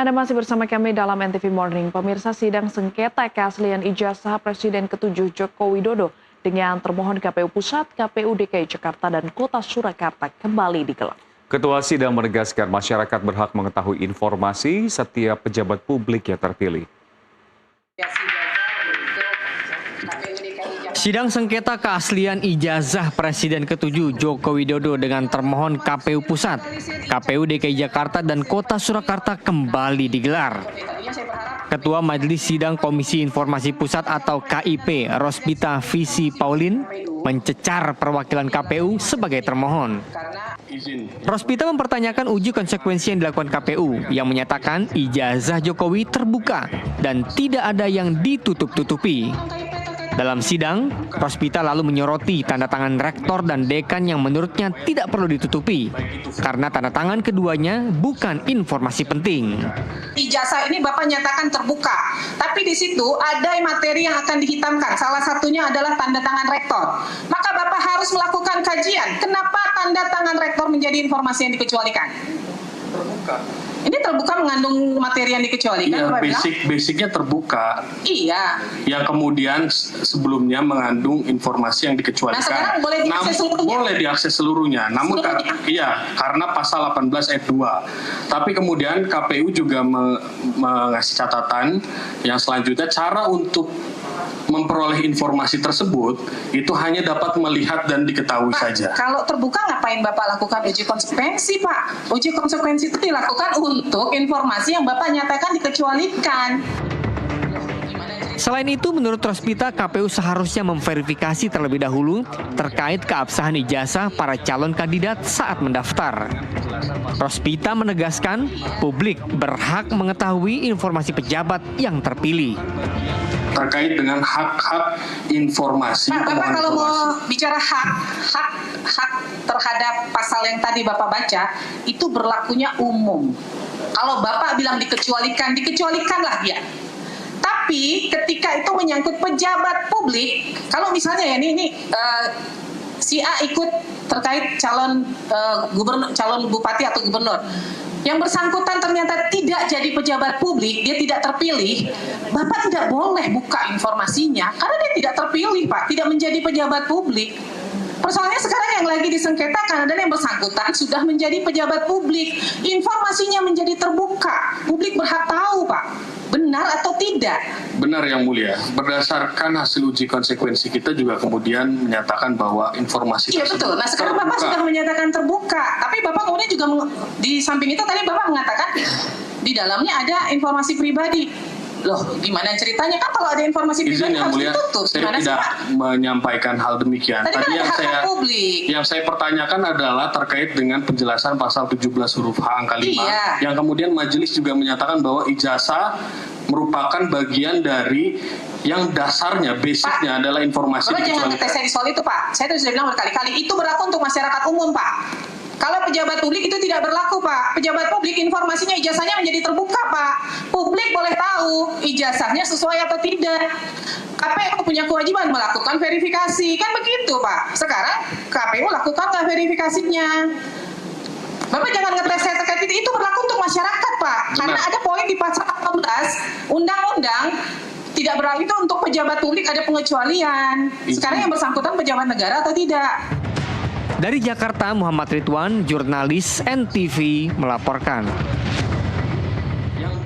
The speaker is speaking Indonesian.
Anda masih bersama kami dalam NTV Morning. Pemirsa, sidang sengketa keaslian ijazah Presiden ke-7 Joko Widodo dengan termohon KPU Pusat, KPU DKI Jakarta, dan Kota Surakarta kembali digelar. Ketua sidang menegaskan masyarakat berhak mengetahui informasi setiap pejabat publik yang terpilih. Sidang sengketa keaslian ijazah Presiden ke-7 Joko Widodo dengan termohon KPU Pusat, KPU DKI Jakarta, dan Kota Surakarta kembali digelar. Ketua Majelis Sidang Komisi Informasi Pusat atau KIP, Rospita Visi Paulin, mencecar perwakilan KPU sebagai termohon. Rospita mempertanyakan uji konsekuensi yang dilakukan KPU yang menyatakan ijazah Jokowi terbuka dan tidak ada yang ditutup-tutupi. Dalam sidang, Rospita lalu menyoroti tanda tangan rektor dan dekan yang menurutnya tidak perlu ditutupi karena tanda tangan keduanya bukan informasi penting. Ijazah ini Bapak nyatakan terbuka, tapi di situ ada materi yang akan dihitamkan. Salah satunya adalah tanda tangan rektor. Maka Bapak harus melakukan kajian. Kenapa tanda tangan rektor menjadi informasi yang dikecualikan? Terbuka. Ini terbuka mengandung materi yang dikecualikan. Iya, basicnya terbuka. Iya. Yang kemudian sebelumnya mengandung informasi yang dikecualikan. Nah, sekarang boleh diakses seluruhnya. Boleh diakses seluruhnya. Namun karena pasal 18 ayat 2. Tapi kemudian KPU juga mengasih catatan yang selanjutnya cara untuk memperoleh informasi tersebut itu hanya dapat melihat dan diketahui saja. Kalau terbuka ngapain Bapak lakukan uji konsekuensi, Pak? Uji konsekuensi itu dilakukan untuk informasi yang Bapak nyatakan dikecualikan. Selain itu, menurut Rospita, KPU seharusnya memverifikasi terlebih dahulu terkait keabsahan ijazah para calon kandidat saat mendaftar. Rospita menegaskan publik berhak mengetahui informasi pejabat yang terpilih. Terkait dengan hak-hak informasi. Pak, Bapak kalau mau bicara hak terhadap pasal yang tadi Bapak baca, itu berlakunya umum. Kalau Bapak bilang dikecualikanlah dia. Tapi ketika itu menyangkut pejabat publik, kalau misalnya ya ini si A ikut terkait calon bupati atau gubernur, yang bersangkutan ternyata tidak jadi pejabat publik, dia tidak terpilih, Bapak tidak boleh buka informasinya karena dia tidak terpilih, Pak, tidak menjadi pejabat publik. Persoalannya sekarang yang lagi disengketakan adalah yang bersangkutan sudah menjadi pejabat publik, informasinya menjadi terbuka, publik berhak tahu, Pak, benar atau tidak. Benar Yang Mulia, berdasarkan hasil uji konsekuensi kita juga kemudian menyatakan bahwa informasi iya betul. Nah sekarang terbuka. Bapak sudah menyatakan terbuka, tapi Bapak kemudian juga di samping itu tadi Bapak mengatakan di dalamnya ada informasi pribadi. Loh, gimana ceritanya? Kan kalau ada informasi pribadi harus ditutup. Saya tidak menyampaikan hal demikian. Tadi yang saya pertanyakan adalah terkait dengan penjelasan pasal 17 huruf H angka 5 yang kemudian majelis juga menyatakan bahwa ijazah merupakan bagian dari yang dasarnya, basicnya adalah informasi dikecualikan. Bapak jangan ngetes soal itu, Pak. Saya sudah bilang berkali-kali, itu berlaku untuk masyarakat umum, Pak. Kalau pejabat publik itu tidak berlaku, Pak. Pejabat publik informasinya, ijazahnya menjadi terbuka, Pak. Publik boleh tahu ijazahnya sesuai atau tidak. KPU punya kewajiban melakukan verifikasi, kan begitu, Pak. Sekarang KPU lakukanlah verifikasinya. Bapak jangan ngetes saya terkait itu berlaku untuk masyarakat, Pak. Karena ada poin di pasal 18 undang-undang tidak berlaku itu untuk pejabat publik, ada pengecualian. Sekarang yang bersangkutan pejabat negara atau tidak. Dari Jakarta, Muhammad Ridwan, jurnalis NTV melaporkan.